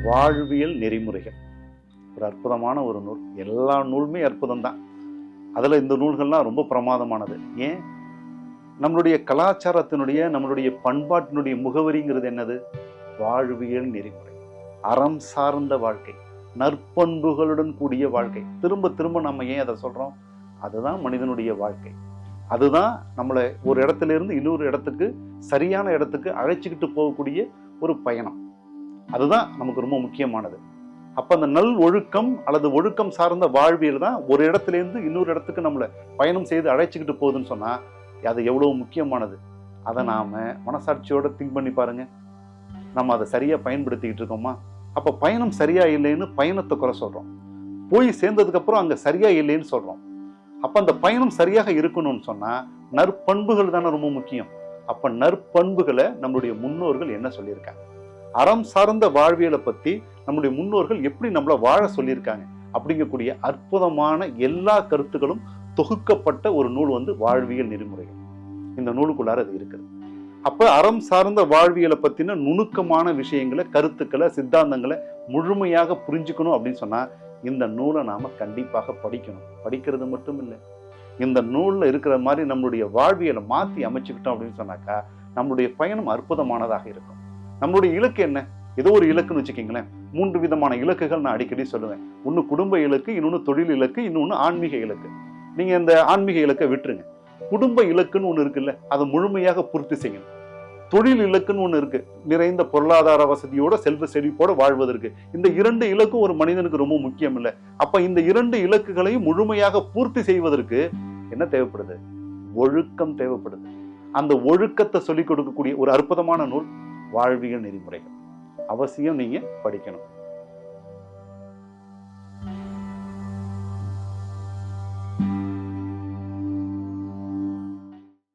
வாழ்வியல் நெறிமுறைகள். ஒரு அற்புதமான ஒரு நூல். எல்லா நூலுமே அற்புதம் தான். அதில் இந்த நூல்கள்லாம் ரொம்ப பிரமாதமானது. ஏன்? நம்மளுடைய கலாச்சாரத்தினுடைய, நம்மளுடைய பண்பாட்டினுடைய முகவரிங்கிறது என்னது? வாழ்வியல் நெறிமுறை, அறம் சார்ந்த வாழ்க்கை, நற்பண்புகளுடன் கூடிய வாழ்க்கை. திரும்ப திரும்ப நம்ம ஏன் அதை சொல்றோம்? அதுதான் மனிதனுடைய வாழ்க்கை. அதுதான் நம்மளை ஒரு இடத்துல இருந்து இன்னொரு இடத்துக்கு, சரியான இடத்துக்கு அழைச்சிக்கிட்டு போகக்கூடிய ஒரு பயணம். அதுதான் நமக்கு ரொம்ப முக்கியமானது. அப்ப அந்த நல் ஒழுக்கம் அல்லது ஒழுக்கம் சார்ந்த வாழ்வியல் தான் ஒரு இடத்துல இருந்து இன்னொரு இடத்துக்கு நம்மளை பயணம் செய்து அழைச்சிக்கிட்டு போகுதுன்னு சொன்னா அது எவ்வளவு முக்கியமானது. அதை நாம மனசாட்சியோட திங்க் பண்ணி பாருங்க. நம்ம அதை சரியா பயன்படுத்திக்கிட்டு இருக்கோமா? அப்ப பயணம் சரியா இல்லைன்னு பயணத்தை குறை சொல்றோம். போய் சேர்ந்ததுக்கு அப்புறம் அங்க சரியா இல்லைன்னு சொல்றோம். அப்ப அந்த பயணம் சரியாக இருக்கணும்னு சொன்னா நற்பண்புகள் தானே ரொம்ப முக்கியம். அப்ப நற்பண்புகளை நம்மளுடைய முன்னோர்கள் என்ன சொல்லியிருக்காங்க, அறம் சார்ந்த வாழ்வியலை பத்தி நம்முடைய முன்னோர்கள் எப்படி நம்மளை வாழ சொல்லியிருக்காங்க அப்படிங்கக்கூடிய அற்புதமான எல்லா கருத்துக்களும் தொகுக்கப்பட்ட ஒரு நூல் வாழ்வியல் நெறிமுறைகள். இந்த நூலுக்குள்ளார அது இருக்குது. அப்ப அறம் சார்ந்த வாழ்வியலை பத்தின நுணுக்கமான விஷயங்களை, கருத்துக்களை, சித்தாந்தங்களை முழுமையாக புரிஞ்சுக்கணும் அப்படின்னு சொன்னா இந்த நூலை நாம கண்டிப்பாக படிக்கணும். படிக்கிறது மட்டும் இல்லை, இந்த நூல்ல இருக்கிற மாதிரி நம்மளுடைய வாழ்வியலை மாத்தி அமைச்சுக்கிட்டோம் அப்படின்னு சொன்னாக்கா நம்மளுடைய பயணம் அற்புதமானதாக இருக்கும். நம்மளுடைய இலக்கு என்ன? ஏதோ ஒரு இலக்குன்னு வச்சுக்கிங்களேன். 3 விதமான இலக்குகள் நான் அடிக்கடி சொல்லுவேன். ஒன்று குடும்ப இலக்கு, இன்னொன்று தொழில் இலக்கு, இன்னொன்று ஆன்மீக இலக்கு. நீங்க இந்த ஆன்மீக இலக்கை விட்டுருங்க. குடும்ப இலக்குன்னு ஒன்று இருக்குல்ல, அதை முழுமையாக பூர்த்தி செய்யணும். தொழில் இலக்குன்னு ஒன்று இருக்கு, நிறைந்த பொருளாதார வசதியோட செல்வ செழிப்போட வாழ்வதற்கு. இந்த 2 இலக்கும் ஒரு மனிதனுக்கு ரொம்ப முக்கியம் இல்லை. அப்ப இந்த 2 இலக்குகளையும் முழுமையாக பூர்த்தி செய்வதற்கு என்ன தேவைப்படுது? ஒழுக்கம் தேவைப்படுது. அந்த ஒழுக்கத்தை சொல்லிக் கொடுக்கக்கூடிய ஒரு அற்புதமான நூல் வாழ்வியல் நெறிமுறைகள். அவசியம் நீங்க படிக்கணும்.